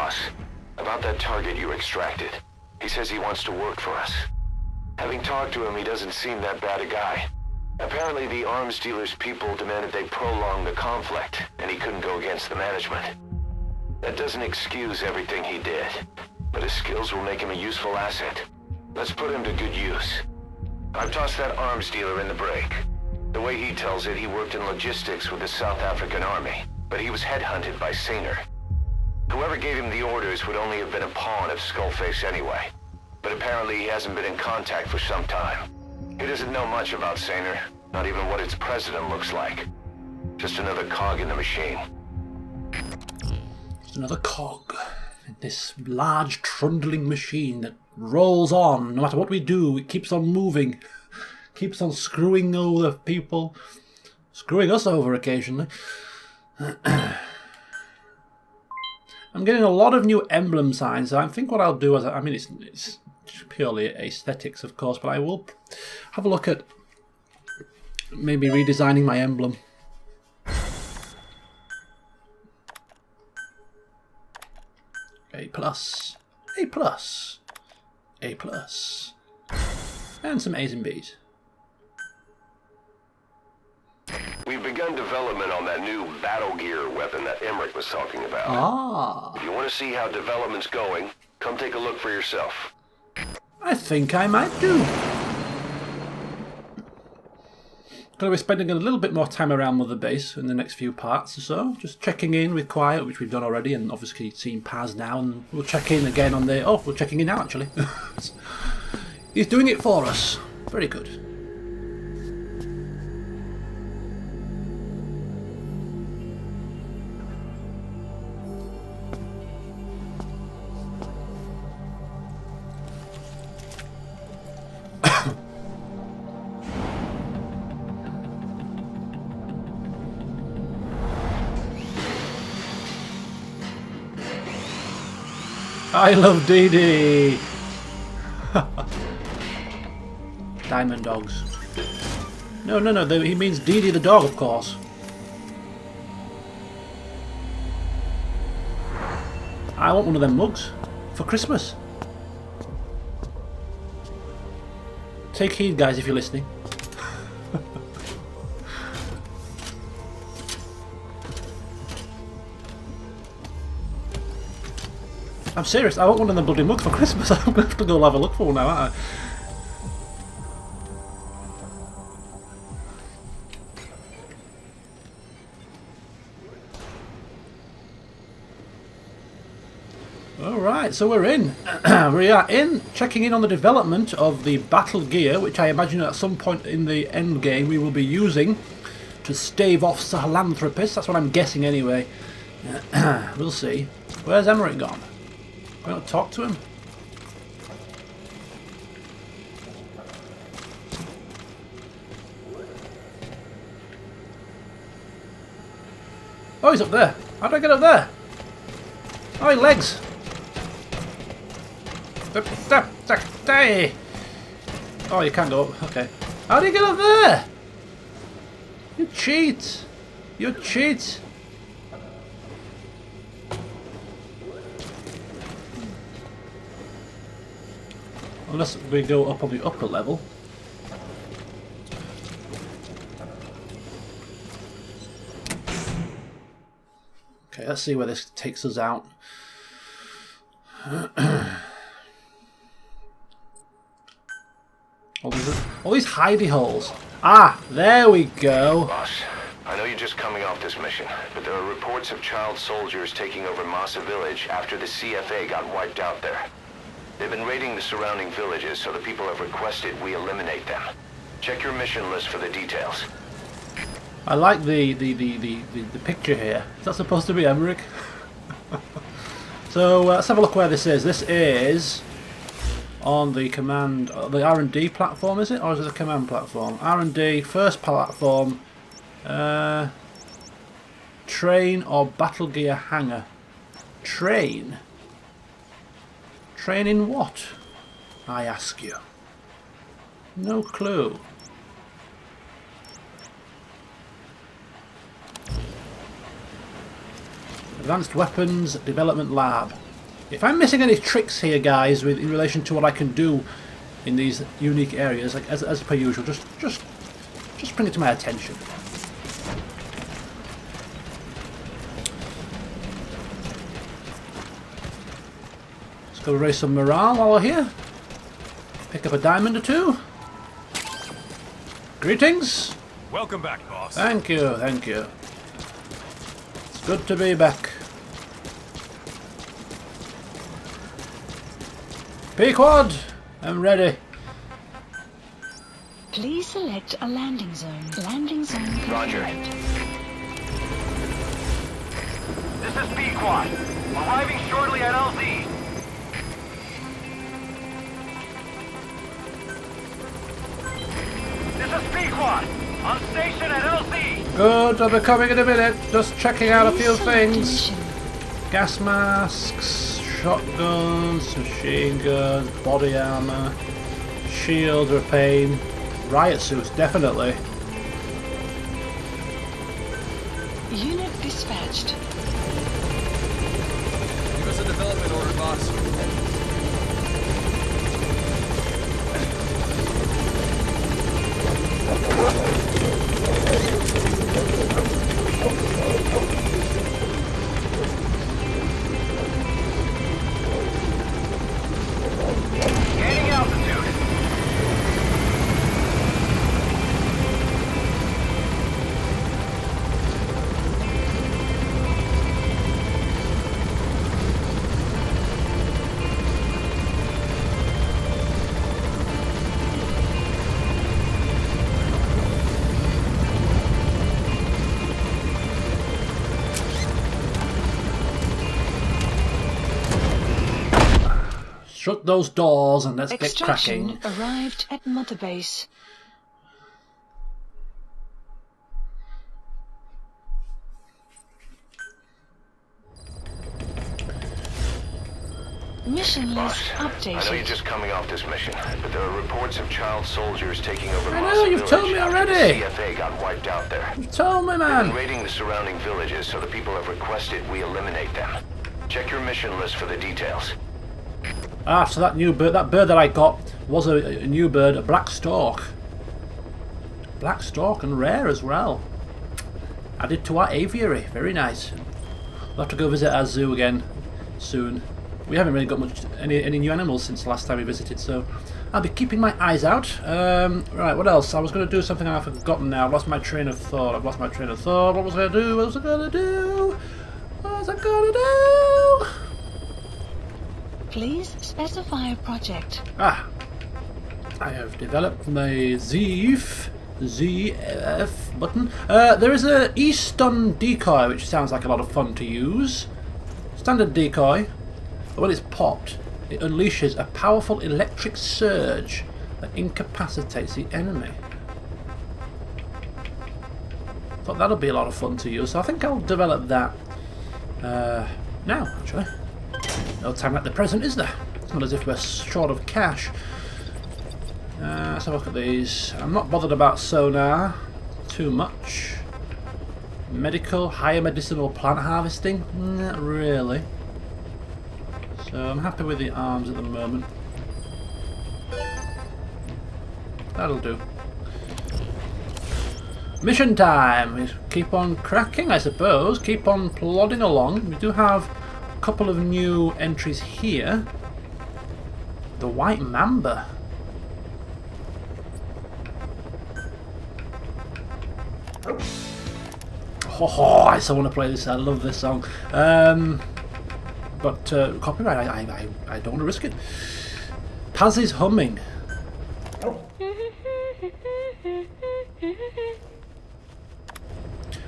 Boss, about that target you extracted. He says he wants to work for us. Having talked to him, he doesn't seem that bad a guy. Apparently the arms dealer's people demanded they prolong the conflict, and he couldn't go against the management. That doesn't excuse everything he did, but his skills will make him a useful asset. Let's put him to good use. I've tossed that arms dealer in the break. The way he tells it, he worked in logistics with the South African Army, but he was headhunted by Sainer. Whoever gave him the orders would only have been a pawn of Skullface anyway, but apparently he hasn't been in contact for some time. He doesn't know much about Sainer, not even what its president looks like. Just another cog in the machine. Just another cog in this large trundling machine that rolls on. No matter what we do, it keeps on moving. Keeps on screwing over people. Screwing us over occasionally. I'm getting a lot of new emblem signs. I think what I'll do is, I mean, it's purely aesthetics, of course, but I will have a look at maybe redesigning my emblem. A+, A+, A+, and some A's and B's. We've begun development on that new battle gear weapon that Emmerich was talking about. Ah. If you want to see how development's going, come take a look for yourself. I think I might do. Going to be spending a little bit more time around Mother Base in the next few parts or so. Just checking in with Quiet, which we've done already, and obviously seen Paz now, and we'll check in again on the... Oh, we're checking in now, actually. He's doing it for us. Very good. I love Dee Dee! Diamond dogs. No, he means Dee Dee the dog, of course. I want one of them mugs for Christmas. Take heed, guys, if you're listening. I'm serious, I want one of them bloody mugs for Christmas. I'm going to have to go have a look for one now, aren't I? Alright, so we're in. We are in, checking in on the development of the battle gear, which I imagine at some point in the end game we will be using to stave off Sahelanthropus. That's what I'm guessing anyway. We'll see. Where's Emmerich gone? Why not talk to him? Oh, he's up there. How did I get up there? Oh, he legs. Oh, you can't go up. Okay. How do you get up there? You cheat. You cheat. Unless we go up on the upper level. Okay, let's see where this takes us out. all these hidey holes. Ah, there we go. Boss, I know you're just coming off this mission, but there are reports of child soldiers taking over Massa Village after the CFA got wiped out there. They've been raiding the surrounding villages, so the people have requested we eliminate them. Check your mission list for the details. I like the picture here. Is that supposed to be Emmerich? So let's have a look where this is. This is on the command, the R&D platform, is it? Or is it the command platform? R&D, first platform, train or battle gear hangar. Train? Train in what? I ask you. No clue. Advanced Weapons Development Lab. If I'm missing any tricks here, guys, in relation to what I can do in these unique areas, like as per usual, just bring it to my attention. Let's go raise some morale while we're here. Pick up a diamond or two. Greetings. Welcome back, boss. Thank you, thank you. It's good to be back. Pequod, I'm ready. Please select a landing zone. Landing zone complete. Roger. This is Pequod. Arriving shortly at LZ. This is Pequod. On station at LZ. Good, I'll be coming in a minute. Just checking out a Please few select a things. mission. Gas masks, shotguns, machine guns, body armor, shields are a pain. Riot suits, definitely. Unit dispatched. Give us a development order, boss. Gaining altitude. Shut those doors and let's get Extraction cracking. arrived at Mother Base. Mission list Boss, I know you're updated. just coming off this mission, but there are reports of child soldiers taking over I know, Massa you've told village me after already. The CFA got wiped out there. Tell me, They've man. been raiding the surrounding villages, so the people have requested we eliminate them. Check your mission list for the details. Ah, so that bird that I got was a new bird, a black stork. Black stork and rare as well. Added to our aviary. Very nice. We'll have to go visit our zoo again soon. We haven't really got any new animals since the last time we visited, so I'll be keeping my eyes out. Right, what else? I was going to do something I've forgotten now. I've lost my train of thought. What was I going to do? What was I going to do? Please specify a project. Ah, I have developed my ZF button. There is a E-stun decoy, which sounds like a lot of fun to use. Standard decoy. When it's popped, it unleashes a powerful electric surge that incapacitates the enemy. Thought that'll be a lot of fun to use, so I think I'll develop that now, actually. No time like the present, is there? It's not as if we're short of cash. Let's have a look at these. I'm not bothered about sonar too much. Medical, higher medicinal plant harvesting? Not really. So I'm happy with the arms at the moment. That'll do. Mission time! We keep on cracking, I suppose. Keep on plodding along. We do have a couple of new entries here. The White Mamba. Oh, I so want to play this. I love this song. But copyright, I don't want to risk it. Paz is humming.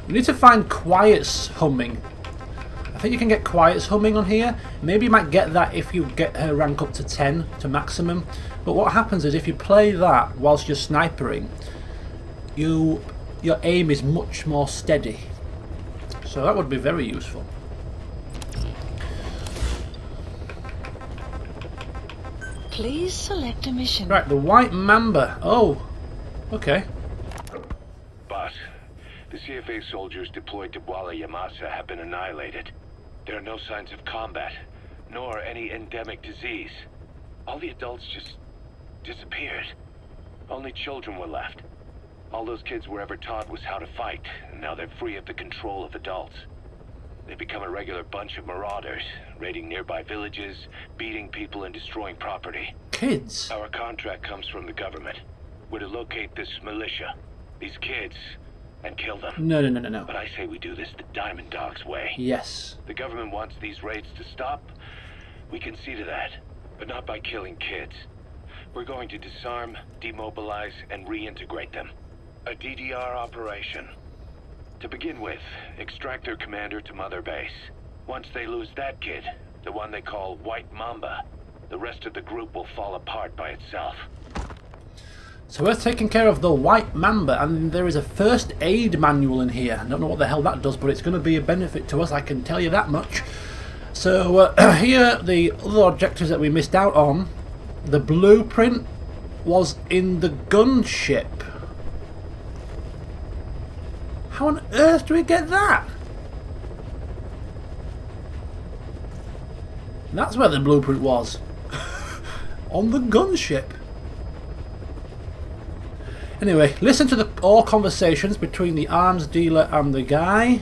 We need to find Quiet's humming. I think you can get Quiet's humming on here. Maybe you might get that if you get her rank up to 10 to maximum. But what happens is if you play that whilst you're snipering, your aim is much more steady. So that would be very useful. Please select a mission. Right, the White Mamba. Oh, okay. Boss, the CFA soldiers deployed to Walla Yamasa have been annihilated. There are no signs of combat, nor any endemic disease. All the adults just disappeared. Only children were left. All those kids were ever taught was how to fight, and now they're free of the control of adults. They've become a regular bunch of marauders, raiding nearby villages, beating people and destroying property. Kids? Our contract comes from the government. We're to locate this militia, these kids, and kill them. No. But I say we do this the Diamond Dog's way. Yes. The government wants these raids to stop. We can see to that, but not by killing kids. We're going to disarm, demobilize, and reintegrate them. A DDR operation. To begin with, extract their commander to Mother Base. Once they lose that kid, the one they call White Mamba, the rest of the group will fall apart by itself. So we're taking care of the White Mamba, and there is a first aid manual in here. I don't know what the hell that does, but it's going to be a benefit to us, I can tell you that much. So here, the other objectives that we missed out on. The blueprint was in the gunship. How on earth do we get that? That's where the blueprint was. On the gunship. Anyway, listen to all conversations between the arms dealer and the guy.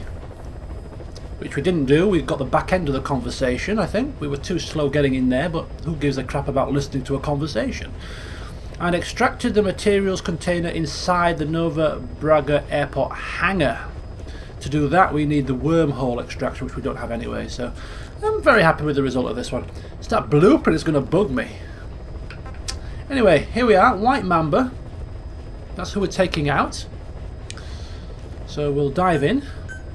Which we didn't do. We got the back end of the conversation, I think. We were too slow getting in there, but who gives a crap about listening to a conversation? And extracted the materials container inside the Nova Braga airport hangar. To do that, we need the wormhole extraction, which we don't have anyway, so I'm very happy with the result of this one. It's that blueprint is going to bug me. Anyway, here we are, White Mamba. That's who we're taking out. So we'll dive in.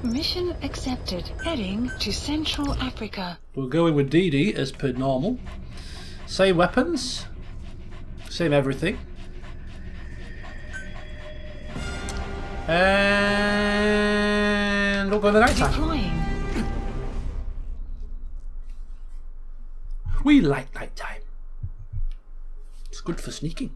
Mission accepted. Heading to Central Africa. We'll go in with DD as per normal. Same weapons. Same everything. And we'll go in the night time. Deploying. We like night time. It's good for sneaking.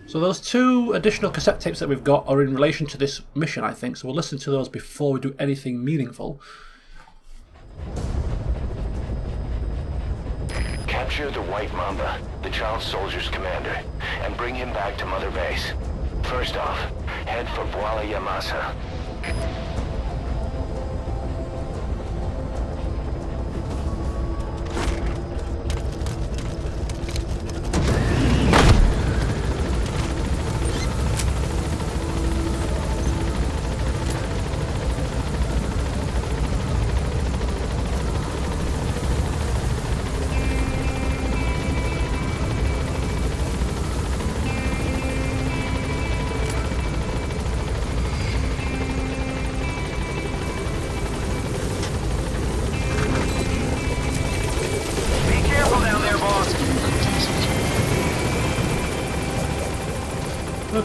So those two additional cassette tapes that we've got are in relation to this mission, I think, so we'll listen to those before we do anything meaningful. Capture the White Mamba, the child soldier's commander, and bring him back to Mother Base. First off, head for Bwala Yamasa.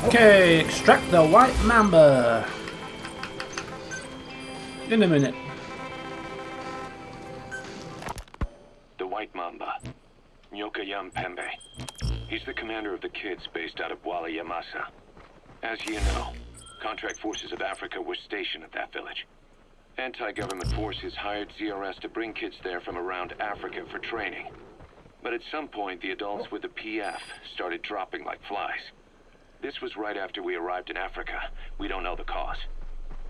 Okay, extract the White Mamba. In a minute. The White Mamba. Nyoka Yam Pembe. He's the commander of the kids based out of Bwala Yamasa. As you know, contract forces of Africa were stationed at that village. Anti-government forces hired ZRS to bring kids there from around Africa for training. But at some point, the adults with the PF started dropping like flies. This was right after we arrived in Africa. We don't know the cause.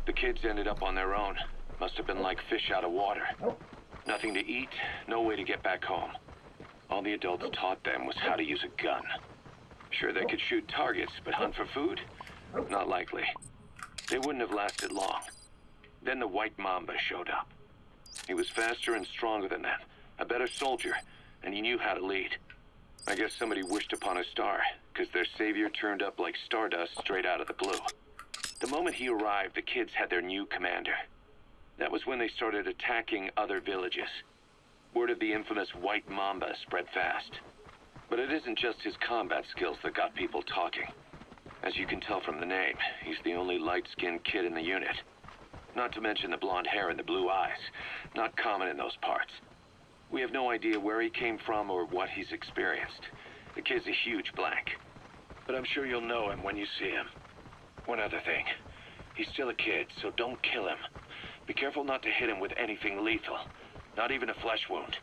The kids ended up on their own. Must have been like fish out of water. Nothing to eat, no way to get back home. All the adults taught them was how to use a gun. Sure, they could shoot targets, but hunt for food? Not likely. They wouldn't have lasted long. Then the White Mamba showed up. He was faster and stronger than them, a better soldier, and he knew how to lead. I guess somebody wished upon a star, because their savior turned up like stardust straight out of the blue. The moment he arrived, the kids had their new commander. That was when they started attacking other villages. Word of the infamous White Mamba spread fast. But it isn't just his combat skills that got people talking. As you can tell from the name, he's the only light-skinned kid in the unit. Not to mention the blonde hair and the blue eyes. Not common in those parts. We have no idea where he came from or what he's experienced. The kid's a huge blank. but I'm sure you'll know him when you see him. One other thing. He's still a kid, so don't kill him. Be careful not to hit him with anything lethal. Not even a flesh wound.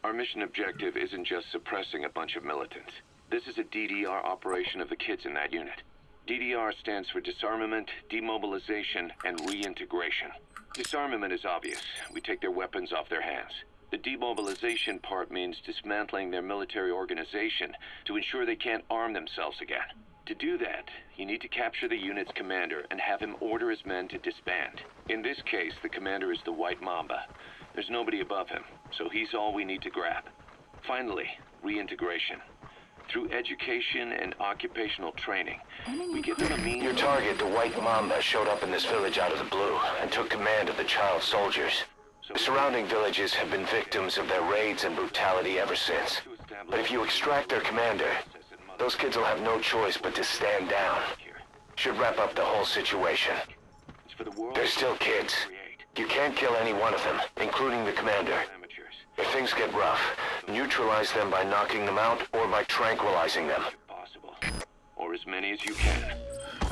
Our mission objective isn't just suppressing a bunch of militants. This is a DDR operation of the kids in that unit. DDR stands for disarmament, demobilization, and reintegration. Disarmament is obvious. We take their weapons off their hands. The demobilization part means dismantling their military organization to ensure they can't arm themselves again. To do that, you need to capture the unit's commander and have him order his men to disband. In this case, the commander is the White Mamba. There's nobody above him, so he's all we need to grab. Finally, reintegration. Through education and occupational training, we give them a means... Your target, the White Mamba, showed up in this village out of the blue and took command of the child soldiers. The surrounding villages have been victims of their raids and brutality ever since. But if you extract their commander, those kids will have no choice but to stand down. Should wrap up the whole situation. They're still kids. You can't kill any one of them, including the commander. If things get rough, neutralize them by knocking them out or by tranquilizing them. Or as many as you can.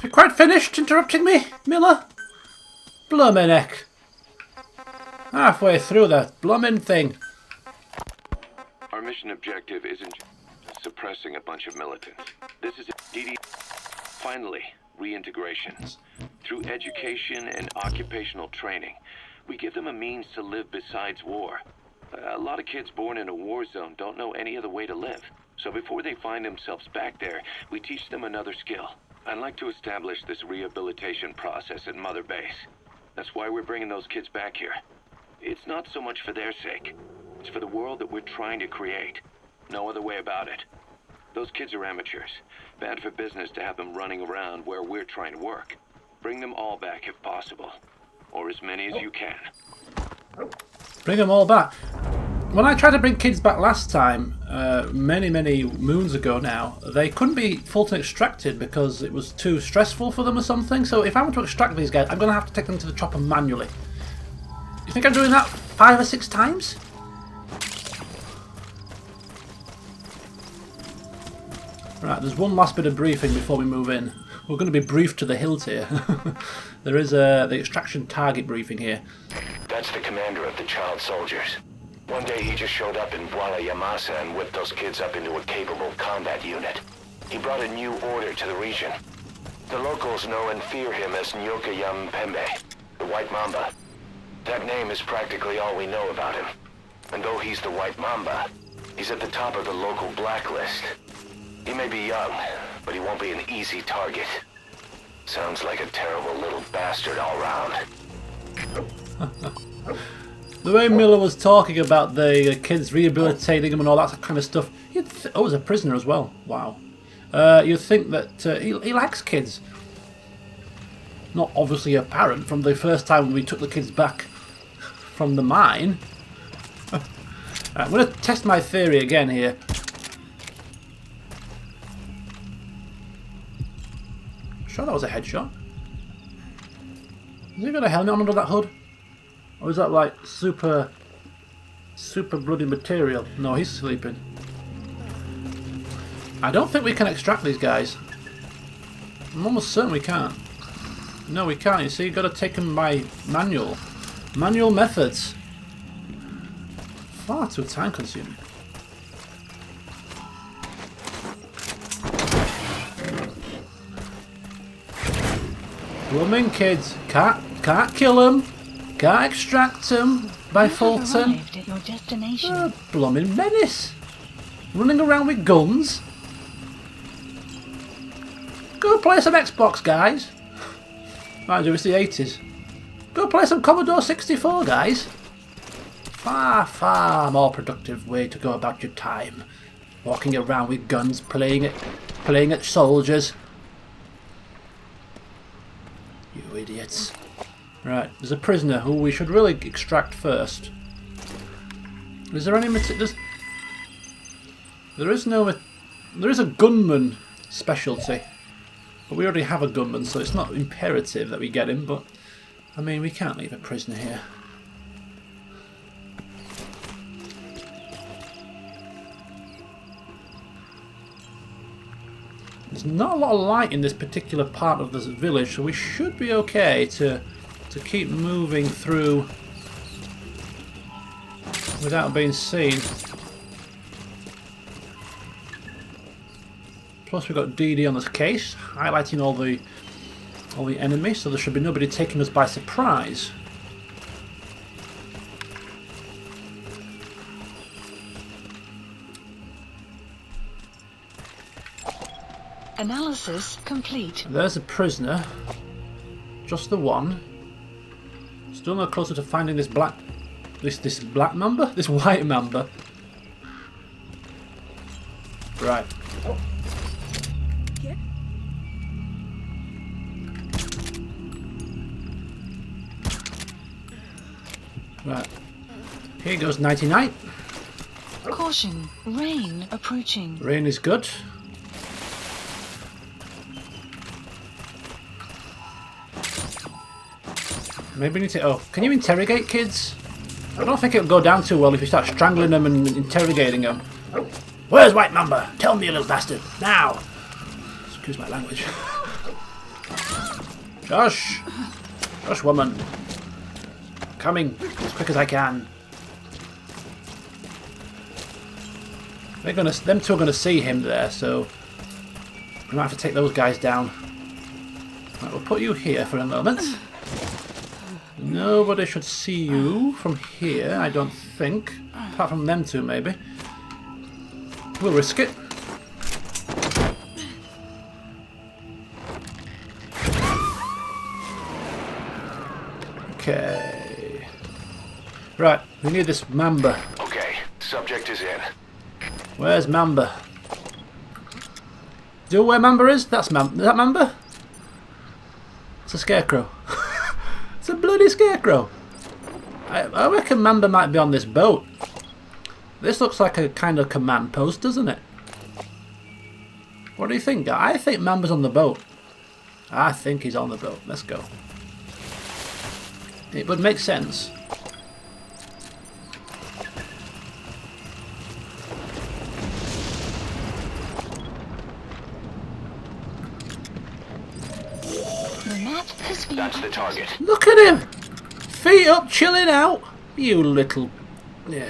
You quite finished interrupting me, Miller? Bloomin' heck. Halfway through that bloomin' thing. Our mission objective isn't just suppressing a bunch of militants. This is a DD. Finally, reintegration. Through education and occupational training, we give them a means to live besides war. A lot of kids born in a war zone don't know any other way to live. So before they find themselves back there, we teach them another skill. I'd like to establish this rehabilitation process at Mother Base. That's why we're bringing those kids back here. It's not so much for their sake. It's for the world that we're trying to create. No other way about it. Those kids are amateurs. Bad for business to have them running around where we're trying to work. Bring them all back if possible. Or as many as you can. Bring them all back. When I tried to bring kids back last time, many moons ago now, they couldn't be Fulton extracted because it was too stressful for them or something. So if I want to extract these guys, I'm going to have to take them to the chopper manually. You think I'm doing that 5 or 6 times? Right, there's one last bit of briefing before we move in. We're going to be briefed to the hilt here. There is the extraction target briefing here. That's the commander of the child soldiers. One day he just showed up in Yamasa and whipped those kids up into a capable combat unit. He brought a new order to the region. The locals know and fear him as Pembe, the White Mamba. That name is practically all we know about him. And though he's the White Mamba, he's at the top of the local blacklist. He may be young, but he won't be an easy target. Sounds like a terrible little bastard all round. The way Miller was talking about the kids rehabilitating him and all that kind of stuff, oh, he's a prisoner as well. Wow. You'd think that he likes kids. Not obviously apparent from the first time we took the kids back from the mine. I'm going to test my theory again here. Sure that was a headshot. Has he got a helmet on under that hood? Or is that like super bloody material? No, he's sleeping. I don't think we can extract these guys. I'm almost certain we can't. No, we can't. You see, you've got to take them by manual. Manual methods. Far too time consuming. Blooming kids. Can't kill them. Can't extract them by Fulton. Arrived at your destination. Blooming menace. Running around with guns. Go play some Xbox, guys. Mind you, it's the 80s. Go play some Commodore 64, guys. Far more productive way to go about your time. Walking around with guns, playing at soldiers. You idiots. Right, there's a prisoner who we should really extract first. Is there any material? There is a gunman specialty. But we already have a gunman, so it's not imperative that we get him, but I mean, we can't leave a prisoner here. There's not a lot of light in this particular part of this village, so we should be okay to keep moving through without being seen. Plus we've got DD on this case, highlighting all the enemies, so there should be nobody taking us by surprise. Analysis complete. There's a prisoner. Just the one. Still no closer to finding this black mamba? This white mamba. Right. Right. Here goes 99. Caution, rain approaching. Rain is good. Maybe we need to... Oh, can you interrogate kids? I don't think it'll go down too well if you start strangling them and interrogating them. Where's White Mamba? Tell me, you little bastard. Now! Excuse my language. Josh! Josh, woman. Coming as quick as I can. Them two are gonna see him there, so we might have to take those guys down. Right, we'll put you here for a moment. Nobody should see you from here, I don't think. Apart from them two, maybe. We'll risk it. Okay. Right, we need this Mamba. Okay, subject is in. Where's Mamba? Do you know where Mamba is? That's Mamba. Is that Mamba? It's a scarecrow. It's a bloody scarecrow. I reckon Mamba might be on this boat. This looks like a kind of command post, doesn't it? What do you think? I think Mamba's on the boat. I think he's on the boat. Let's go. It would make sense. That's the target. Look at him! Feet up, chilling out. You little... Yeah.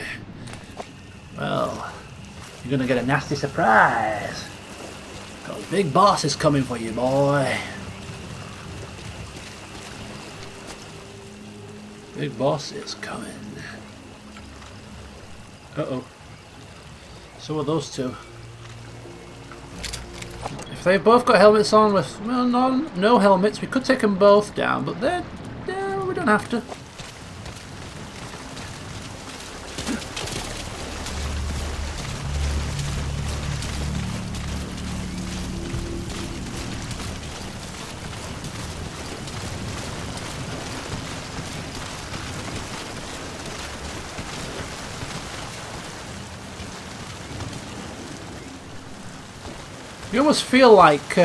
Well, you're gonna get a nasty surprise. Because Big Boss is coming for you, boy. Big Boss is coming. Uh-oh. So are those two. If they've both got helmets on with, well, no helmets, we could take them both down, but we don't have to. You almost feel like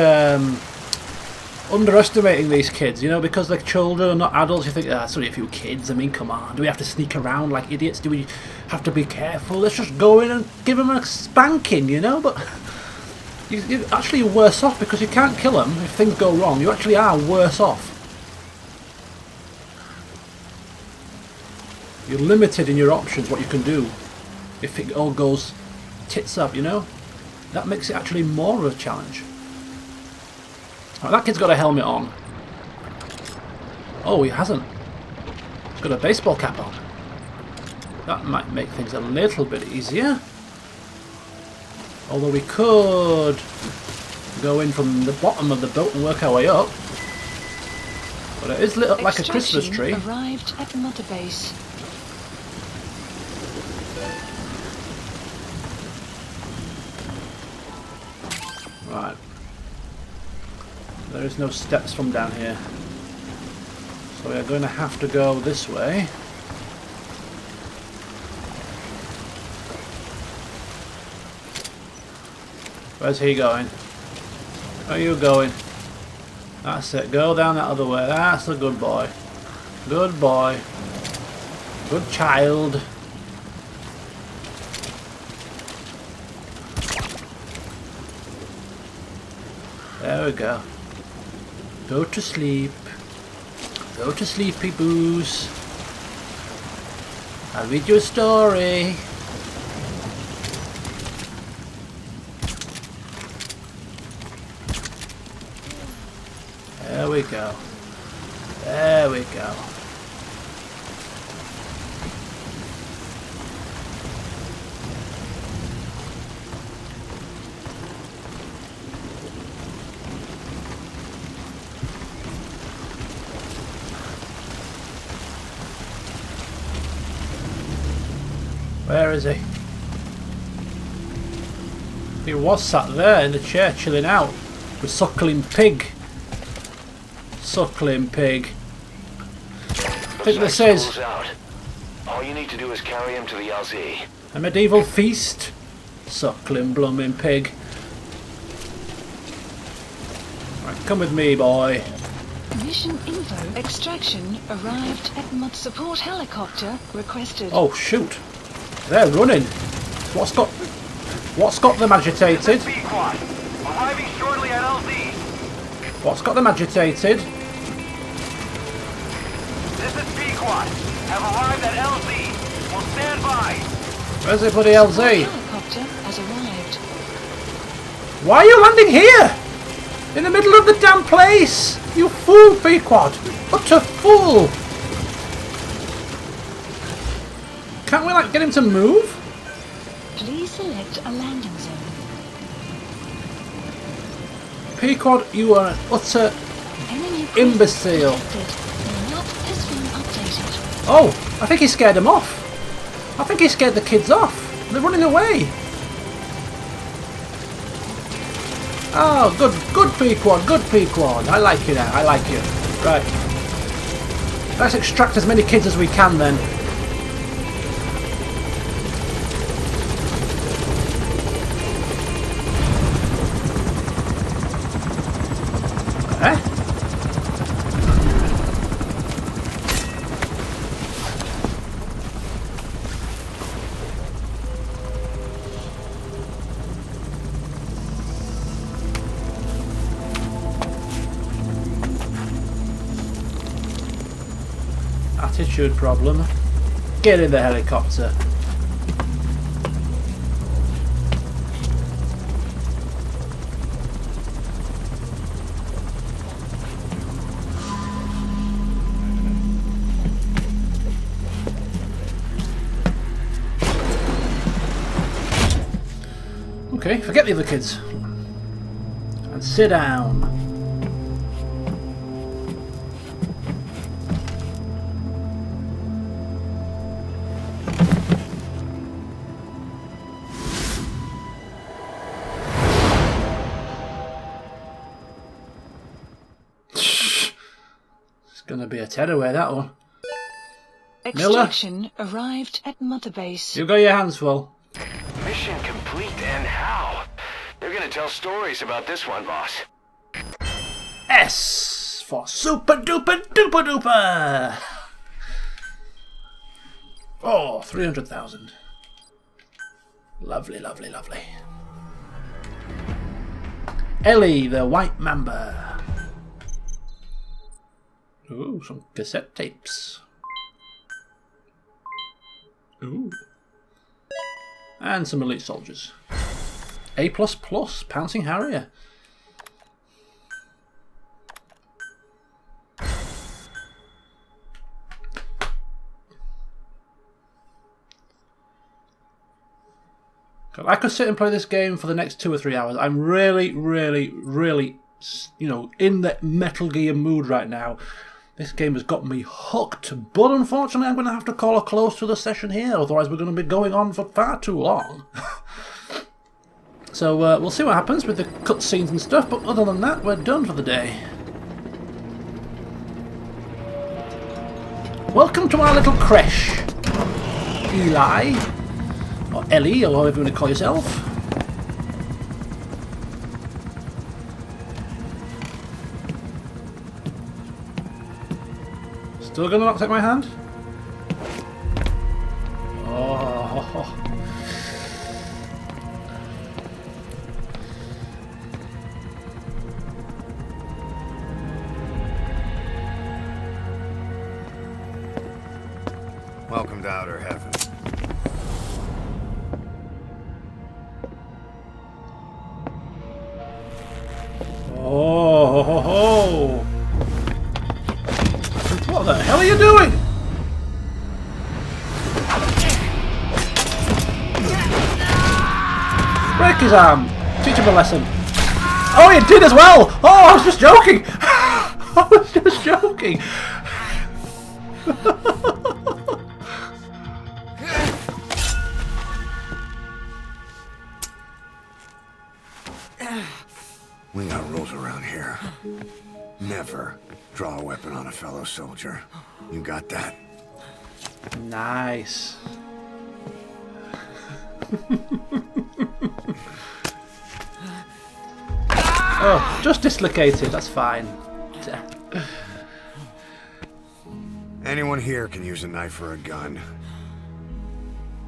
underestimating these kids, you know, because they're children and not adults. You think, it's only a few kids. I mean, come on. Do we have to sneak around like idiots? Do we have to be careful? Let's just go in and give them a spanking, you know? But you're actually worse off because you can't kill them if things go wrong. You actually are worse off. You're limited in your options, what you can do if it all goes tits up, you know? That makes it actually more of a challenge. Right, that kid's got a helmet on. Oh, he hasn't. He's got a baseball cap on. That might make things a little bit easier. Although we could go in from the bottom of the boat and work our way up. But it is lit up like a Christmas tree. Arrived at the motor base. Right. There is no steps from down here. So we are going to have to go this way. Where's he going? Where are you going? That's it. Go down that other way. That's a good boy. Good boy. Good child. There we go. Go to sleep. Go to sleepy boos. I'll read you a story. There we go. There we go. Where is he? He was sat there in the chair chilling out with Suckling Pig. Suckling Pig. I think this is all you need to do is carry him to the LZ. a medieval feast. Suckling blooming pig. Right, come with me, boy. Mission info extraction arrived at mod support helicopter requested. Oh shoot! They're running. What's got them agitated? Pequod. Arriving shortly at LZ. What's got them agitated? This is Pequod. Have arrived at LZ. Will stand by. Where's everybody LZ? Helicopter has arrived. Why are you landing here? In the middle of the damn place! You fool, Pequod! Utter fool! Can't we like get him to move? Please select a landing zone. Pequod, you are an utter Enemy imbecile. detected. The map has been updated. Oh, I think he scared them off. I think he scared the kids off. They're running away. Oh, good Pequod, good Pequod. I like you now, I like you. Right. Let's extract as many kids as we can then. Eh? Attitude problem. Get in the helicopter. Okay, forget the other kids. And sit down. It's gonna be a tearaway, that one. Extraction arrived at Mother Base. You got your hands full. Mission complete, and how? They're gonna tell stories about this one, boss. S for super duper duper duper. Oh, 300,000. Lovely, lovely, lovely. Ellie, the white mamba. Ooh, some cassette tapes. Ooh. And some elite soldiers. A++, Pouncing Harrier. I could sit and play this game for the next 2 or 3 hours. I'm really, really, really, you know, in the Metal Gear mood right now. This game has got me hooked, but unfortunately I'm going to have to call a close to the session here, otherwise we're going to be going on for far too long. So we'll see what happens with the cutscenes and stuff, but other than that, we're done for the day. Welcome to our little creche, Eli, or Ellie, or however you want to call yourself. Still gonna not take my hand? Oh. outer heaven. Oh, ho, ho. What the hell are you doing? Break his arm. Teach him a lesson. Oh, he did as well. Oh, I was just joking. I was just joking. We got rules around here. Never draw a weapon on a fellow soldier. You got that? Nice. Oh, just dislocated. That's fine. Anyone here can use a knife or a gun.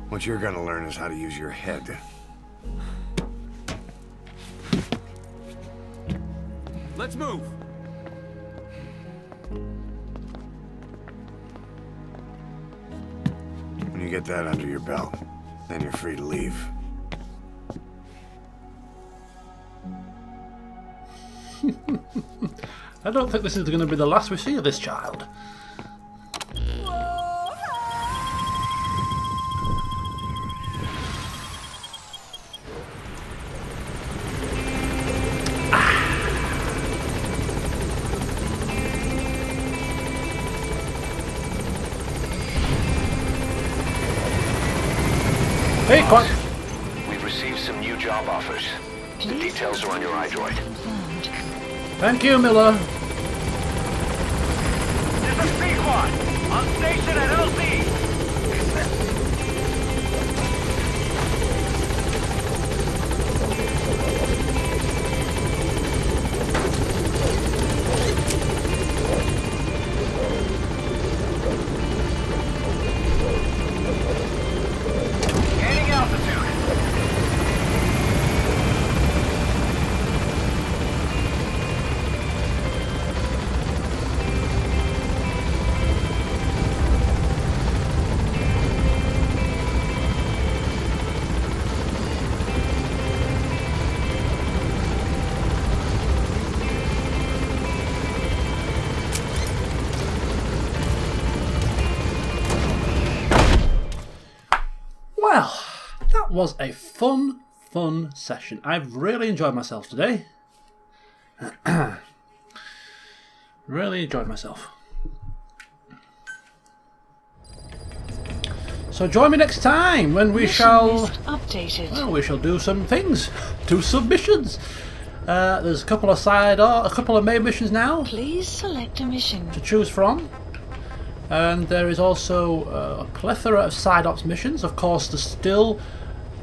What you're gonna learn is how to use your head. Let's move. When you get that under your belt, then you're free to leave. I don't think this is going to be the last we see of this child. Hey, come on. We've received some new job offers. The details are on your iDroid. Confirmed. Thank you, Miller. This is P-Quad. On station at LZ. Gaining altitude. Well, that was a fun session. I've really enjoyed myself today. Really enjoyed myself. So join me next time when we Mission shall... list updated. Well, we shall do some things. Do submissions. There's a couple of main missions now Please select a mission. to choose from. And there is also a plethora of side ops missions. Of course, there's still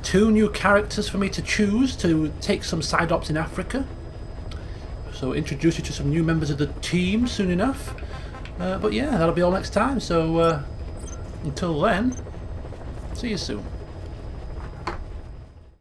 2 new characters for me to choose to take some side ops in Africa. So introduce you to some new members of the team soon enough. But yeah, that'll be all next time. So until then, see you soon.